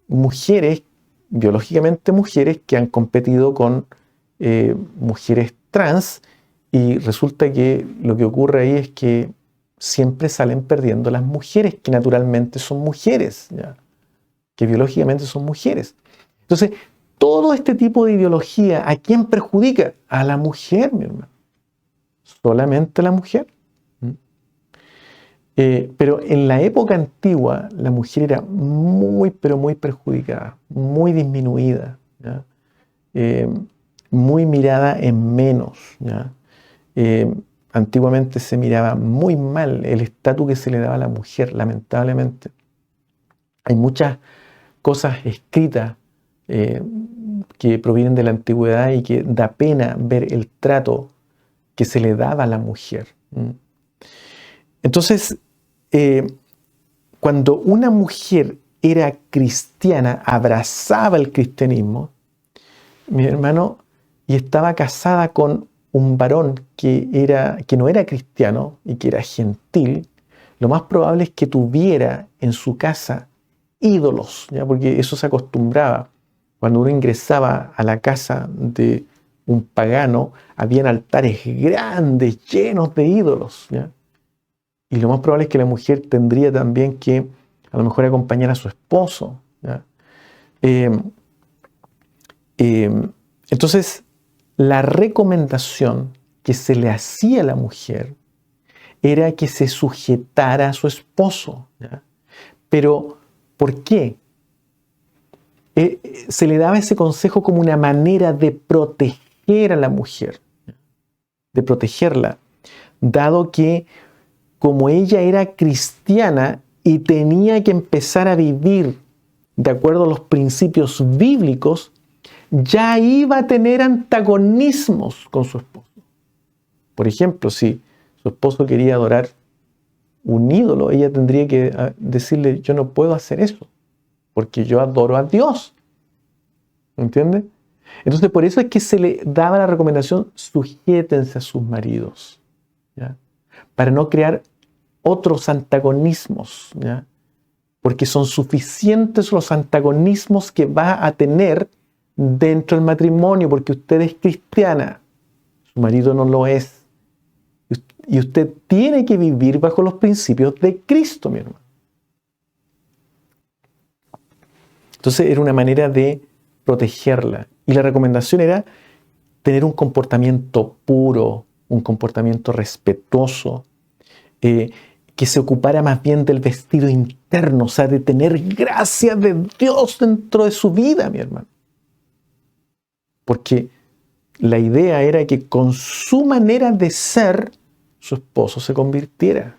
mujeres, biológicamente mujeres, que han competido con mujeres trans y resulta que lo que ocurre ahí es que siempre salen perdiendo las mujeres que naturalmente son mujeres, ¿ya? Que biológicamente son mujeres. Entonces, todo este tipo de ideología, ¿a quién perjudica? A la mujer, mi hermano. Solamente a la mujer. Pero en la época antigua, la mujer era muy, pero muy perjudicada, muy disminuida, ¿ya? Muy mirada en menos, ¿ya? Antiguamente se miraba muy mal el estatus que se le daba a la mujer, lamentablemente. Hay muchas cosas escritas que provienen de la antigüedad y que da pena ver el trato que se le daba a la mujer. Entonces, cuando una mujer era cristiana, abrazaba el cristianismo, mi hermano, y estaba casada con un varón que no era cristiano y que era gentil, lo más probable es que tuviera en su casa ídolos, ¿ya? Porque eso se acostumbraba. Cuando uno ingresaba a la casa de un pagano, habían altares grandes, llenos de ídolos, ¿ya? Y lo más probable es que la mujer tendría también que a lo mejor acompañar a su esposo, ¿ya? Entonces, la recomendación que se le hacía a la mujer era que se sujetara a su esposo, ¿ya? Pero, ¿por qué? Se le daba ese consejo como una manera de proteger a la mujer, de protegerla, dado que como ella era cristiana y tenía que empezar a vivir de acuerdo a los principios bíblicos, ya iba a tener antagonismos con su esposo. Por ejemplo, si su esposo quería adorar un ídolo, ella tendría que decirle, yo no puedo hacer eso, porque yo adoro a Dios. ¿Entiende? Entonces, por eso es que se le daba la recomendación, sujétense a sus maridos, ¿ya? Para no crear otros antagonismos, ¿ya? Porque son suficientes los antagonismos que va a tener dentro del matrimonio, porque usted es cristiana, su marido no lo es. Y usted tiene que vivir bajo los principios de Cristo, mi hermano. Entonces era una manera de protegerla. Y la recomendación era tener un comportamiento puro, un comportamiento respetuoso, que se ocupara más bien del vestido interno, o sea, de tener gracia de Dios dentro de su vida, mi hermano. Porque la idea era que con su manera de ser, su esposo se convirtiera.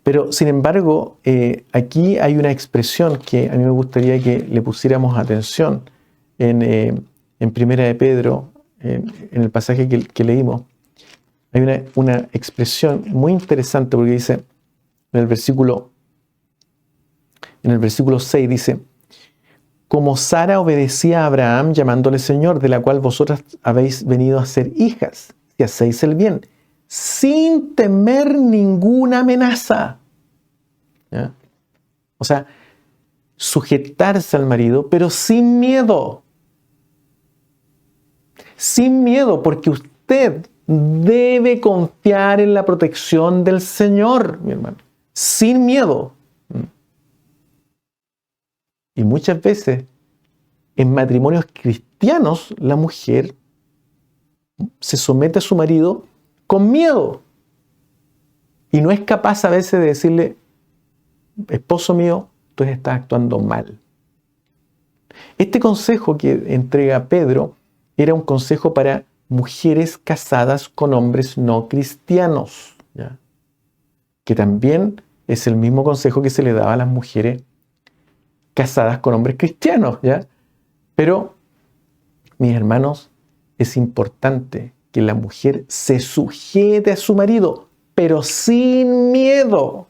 Pero, sin embargo, aquí hay una expresión que a mí me gustaría que le pusiéramos atención en Primera de Pedro, en el pasaje que leímos. Hay una expresión muy interesante porque dice, en el versículo 6 dice, como Sara obedecía a Abraham llamándole Señor, de la cual vosotras habéis venido a ser hijas, si hacéis el bien, sin temer ninguna amenaza. ¿Ya? O sea, sujetarse al marido, pero sin miedo. Sin miedo, porque usted debe confiar en la protección del Señor, mi hermano. Sin miedo. Y muchas veces, en matrimonios cristianos, la mujer se somete a su marido con miedo. Y no es capaz a veces de decirle, esposo mío, tú estás actuando mal. Este consejo que entrega Pedro era un consejo para mujeres casadas con hombres no cristianos, ¿ya? Que también es el mismo consejo que se le daba a las mujeres casadas con hombres cristianos, ¿ya? Pero, mis hermanos, es importante que la mujer se sujete a su marido, pero sin miedo.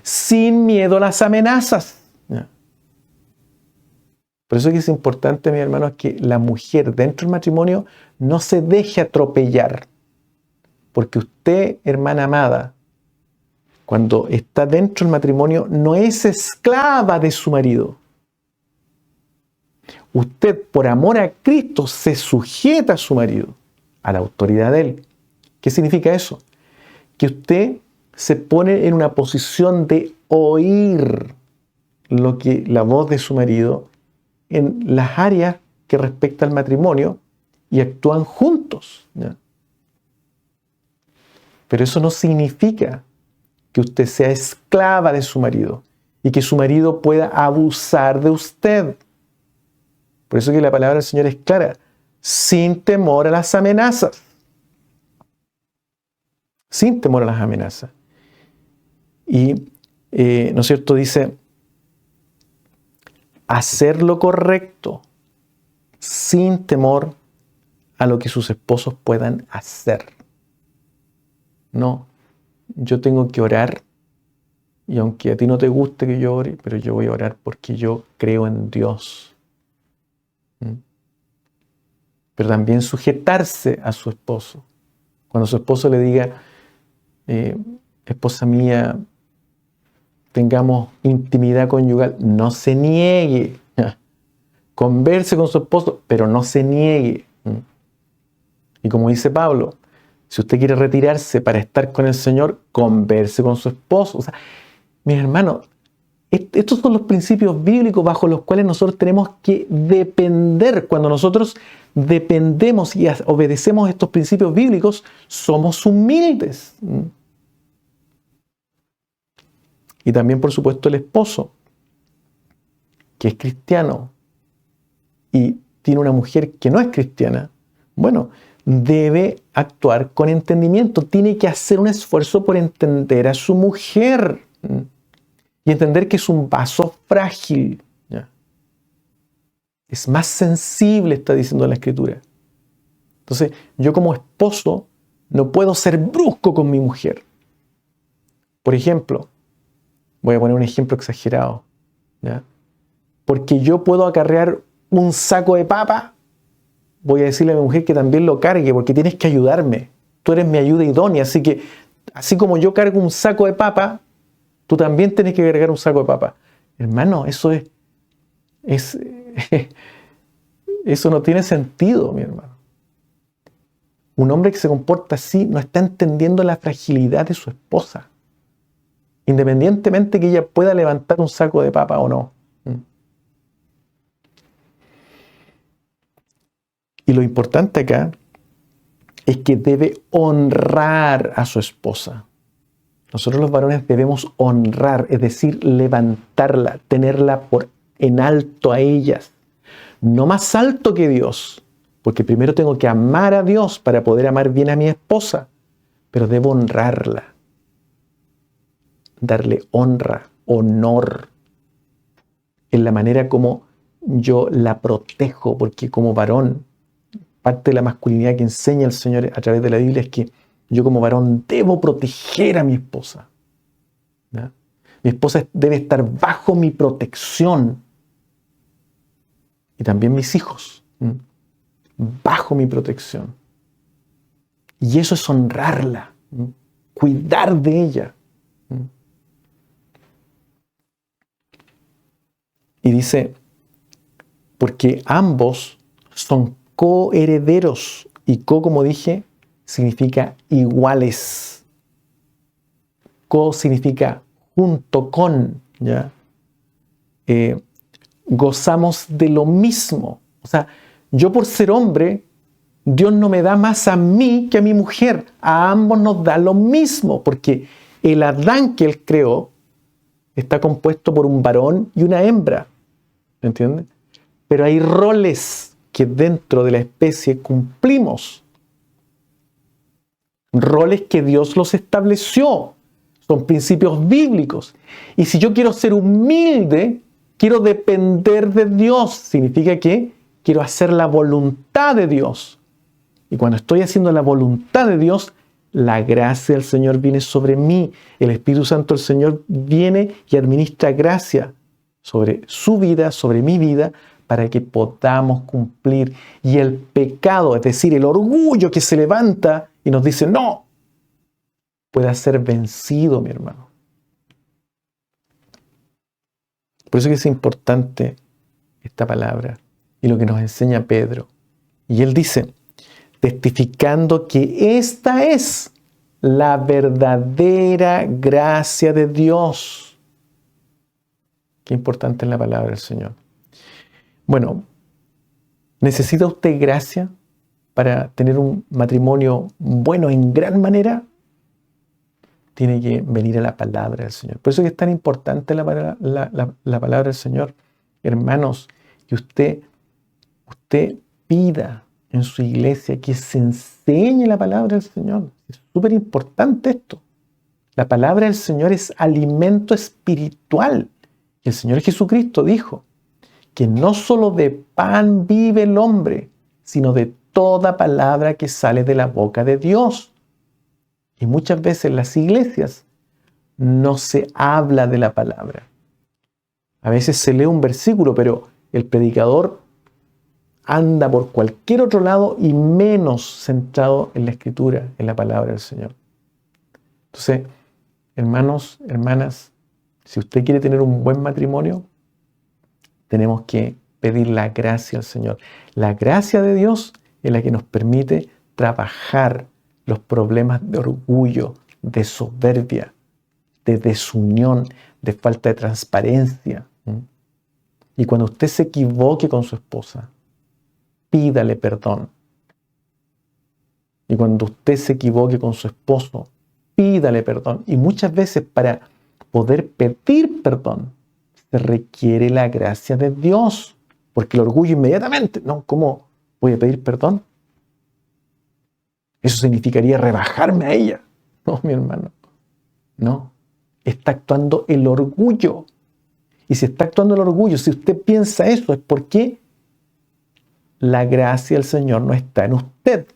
Sin miedo a las amenazas. ¿Ya? Por eso es importante, mis hermanos, que la mujer dentro del matrimonio no se deje atropellar. Porque usted, hermana amada, cuando está dentro del matrimonio, no es esclava de su marido. Usted, por amor a Cristo, se sujeta a su marido, a la autoridad de él. ¿Qué significa eso? Que usted se pone en una posición de oír la voz de su marido en las áreas que respecta al matrimonio y actúan juntos, ¿ya? Pero eso no significa que usted sea esclava de su marido y que su marido pueda abusar de usted. Por eso que la palabra del Señor es clara, sin temor a las amenazas. Sin temor a las amenazas. Y, ¿no es cierto? Dice, hacer lo correcto sin temor a lo que sus esposos puedan hacer. No, yo tengo que orar y aunque a ti no te guste que yo ore, pero yo voy a orar porque yo creo en Dios. Pero también sujetarse a su esposo. Cuando su esposo le diga, esposa mía, tengamos intimidad conyugal, no se niegue. Converse con su esposo, pero no se niegue. Y como dice Pablo, si usted quiere retirarse para estar con el Señor, converse con su esposo. O sea, mis hermanos, estos son los principios bíblicos bajo los cuales nosotros tenemos que depender. Cuando nosotros dependemos y obedecemos estos principios bíblicos, somos humildes. Y también, por supuesto, el esposo, que es cristiano y tiene una mujer que no es cristiana, bueno, debe actuar con entendimiento. Tiene que hacer un esfuerzo por entender a su mujer y entender que es un vaso frágil. ¿Ya? Es más sensible, está diciendo la Escritura. Entonces, yo como esposo no puedo ser brusco con mi mujer. Por ejemplo, voy a poner un ejemplo exagerado, ¿ya? Porque yo puedo acarrear un saco de papa, voy a decirle a mi mujer que también lo cargue, porque tienes que ayudarme. Tú eres mi ayuda idónea, así que así como yo cargo un saco de papa, tú también tienes que cargar un saco de papa. Hermano, eso eso no tiene sentido, mi hermano. Un hombre que se comporta así no está entendiendo la fragilidad de su esposa, independientemente que ella pueda levantar un saco de papa o no. Y lo importante acá es que debe honrar a su esposa. Nosotros los varones debemos honrar, es decir, levantarla, tenerla en alto a ellas. No más alto que Dios, porque primero tengo que amar a Dios para poder amar bien a mi esposa, pero debo honrarla, darle honra, honor, en la manera como yo la protejo, porque como varón, parte de la masculinidad que enseña el Señor a través de la Biblia es que yo como varón debo proteger a mi esposa, ¿ya? Mi esposa debe estar bajo mi protección, y también mis hijos, bajo mi protección. Y eso es honrarla, cuidar de ella. Y dice, porque ambos son coherederos. Y como dije, significa iguales. Significa junto con, ¿ya? Gozamos de lo mismo. O sea, yo por ser hombre, Dios no me da más a mí que a mi mujer. A ambos nos da lo mismo, porque el Adán que Él creó está compuesto por un varón y una hembra. ¿Me entiendes? Pero hay roles que dentro de la especie cumplimos. Roles que Dios los estableció. Son principios bíblicos. Y si yo quiero ser humilde, quiero depender de Dios. Significa que quiero hacer la voluntad de Dios. Y cuando estoy haciendo la voluntad de Dios, la gracia del Señor viene sobre mí. El Espíritu Santo del Señor viene y administra gracia sobre su vida, sobre mi vida, para que podamos cumplir. Y el pecado, es decir, el orgullo que se levanta y nos dice, no, pueda ser vencido, mi hermano. Por eso que es importante esta palabra y lo que nos enseña Pedro. Y él dice, testificando que esta es la verdadera gracia de Dios. Qué importante es la palabra del Señor. Bueno, ¿necesita usted gracia para tener un matrimonio bueno en gran manera? Tiene que venir a la palabra del Señor. Por eso que es tan importante la palabra del Señor. Hermanos, que usted pida en su iglesia que se enseñe la palabra del Señor. Es súper importante esto. La palabra del Señor es alimento espiritual. Y el Señor Jesucristo dijo que no solo de pan vive el hombre, sino de toda palabra que sale de la boca de Dios. Y muchas veces en las iglesias no se habla de la palabra. A veces se lee un versículo, pero el predicador anda por cualquier otro lado y menos centrado en la Escritura, en la palabra del Señor. Entonces, hermanos, hermanas, si usted quiere tener un buen matrimonio, tenemos que pedir la gracia al Señor. La gracia de Dios es la que nos permite trabajar los problemas de orgullo, de soberbia, de desunión, de falta de transparencia. Y cuando usted se equivoque con su esposa, pídale perdón. Y cuando usted se equivoque con su esposo, pídale perdón. Y muchas veces para poder pedir perdón, se requiere la gracia de Dios. Porque el orgullo inmediatamente, ¿no? ¿Cómo voy a pedir perdón? Eso significaría rebajarme a ella. No, mi hermano. No. Está actuando el orgullo. Y si está actuando el orgullo, si usted piensa eso, es porque la gracia del Señor no está en usted.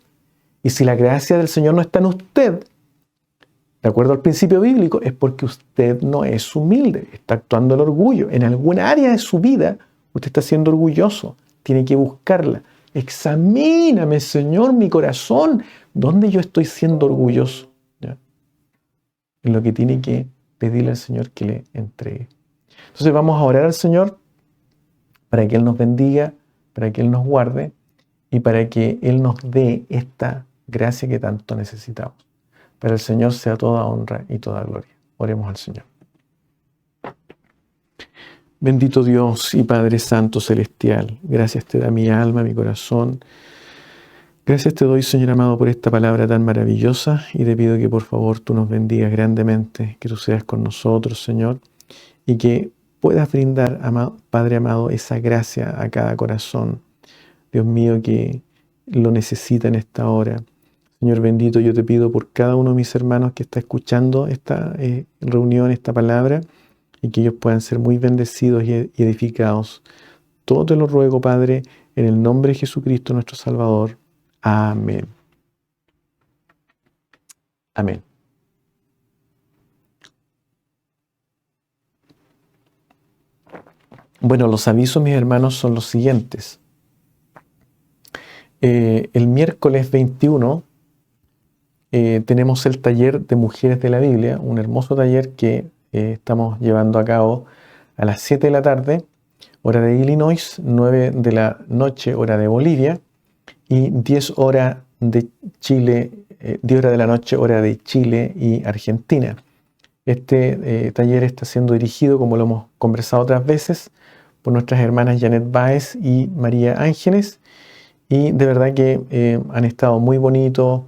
Y si la gracia del Señor no está en usted, de acuerdo al principio bíblico, es porque usted no es humilde. Está actuando el orgullo. En alguna área de su vida, usted está siendo orgulloso. Tiene que buscarla. Examíname, Señor, mi corazón. ¿Dónde yo estoy siendo orgulloso? ¿Ya? Es lo que tiene que pedirle al Señor que le entregue. Entonces vamos a orar al Señor para que Él nos bendiga, para que Él nos guarde y para que Él nos dé esta gracia que tanto necesitamos. Para el Señor sea toda honra y toda gloria. Oremos al Señor. Bendito Dios y Padre Santo Celestial, gracias te da mi alma, mi corazón. Gracias te doy, Señor amado, por esta palabra tan maravillosa y te pido que por favor tú nos bendigas grandemente, que tú seas con nosotros, Señor, y que puedas brindar, Padre amado, esa gracia a cada corazón, Dios mío, que lo necesita en esta hora. Señor bendito, yo te pido por cada uno de mis hermanos que está escuchando esta reunión, esta palabra, y que ellos puedan ser muy bendecidos y edificados. Todo te lo ruego, Padre, en el nombre de Jesucristo nuestro Salvador. Amén. Amén. Bueno, los avisos, mis hermanos, son los siguientes. El miércoles 21 tenemos el taller de Mujeres de la Biblia, un hermoso taller que estamos llevando a cabo a las 7 de la tarde, hora de Illinois, 9 de la noche, hora de Bolivia, y 10 horas de Chile, 10 horas de la noche, hora de Chile y Argentina. Este taller está siendo dirigido, como lo hemos conversado otras veces, por nuestras hermanas Janet Báez y María Ángeles, y de verdad que han estado muy bonitos,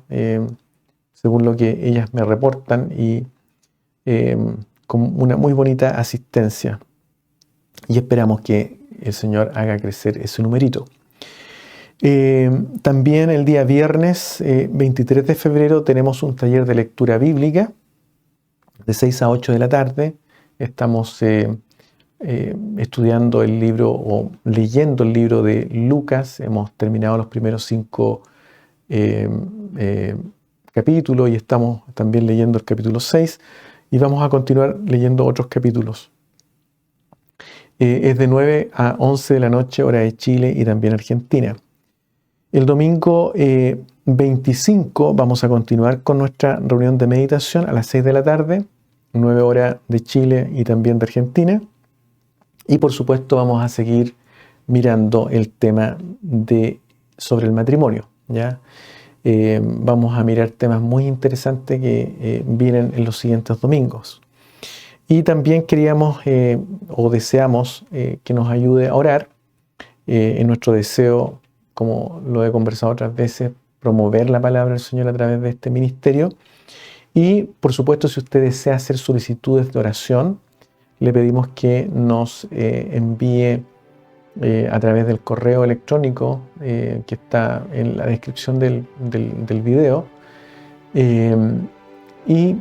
según lo que ellas me reportan, y con una muy bonita asistencia. Y esperamos que el Señor haga crecer ese numerito. También el día viernes 23 de febrero tenemos un taller de lectura bíblica de 6 a 8 de la tarde. Estamos estudiando el libro o leyendo el libro de Lucas. Hemos terminado los primeros 5 capítulos y estamos también leyendo el capítulo 6 y vamos a continuar leyendo otros capítulos. Es de 9 a 11 de la noche, hora de Chile y también Argentina. El domingo 25 vamos a continuar con nuestra reunión de meditación a las 6 de la tarde, 9 horas de Chile y también de Argentina. Y por supuesto vamos a seguir mirando el tema sobre el matrimonio, ¿ya? Vamos a mirar temas muy interesantes que vienen en los siguientes domingos. Y también queríamos o deseamos que nos ayude a orar en nuestro deseo, como lo he conversado otras veces, promover la palabra del Señor a través de este ministerio. Y por supuesto, si usted desea hacer solicitudes de oración, le pedimos que nos envíe a través del correo electrónico que está en la descripción del video y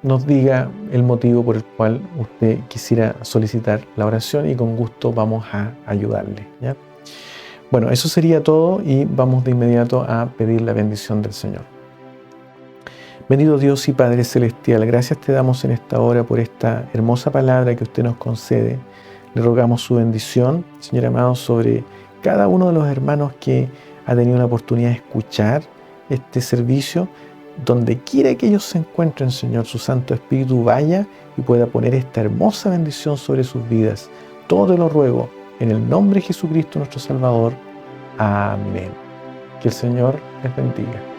nos diga el motivo por el cual usted quisiera solicitar la oración y con gusto vamos a ayudarle, ¿ya? Bueno, eso sería todo y vamos de inmediato a pedir la bendición del Señor. Bendito Dios y Padre Celestial, gracias te damos en esta hora por esta hermosa palabra que usted nos concede. Le rogamos su bendición, Señor amado, sobre cada uno de los hermanos que ha tenido la oportunidad de escuchar este servicio. Donde quiera que ellos se encuentren, Señor, su Santo Espíritu vaya y pueda poner esta hermosa bendición sobre sus vidas. Todo te lo ruego en el nombre de Jesucristo nuestro Salvador. Amén. Que el Señor les bendiga.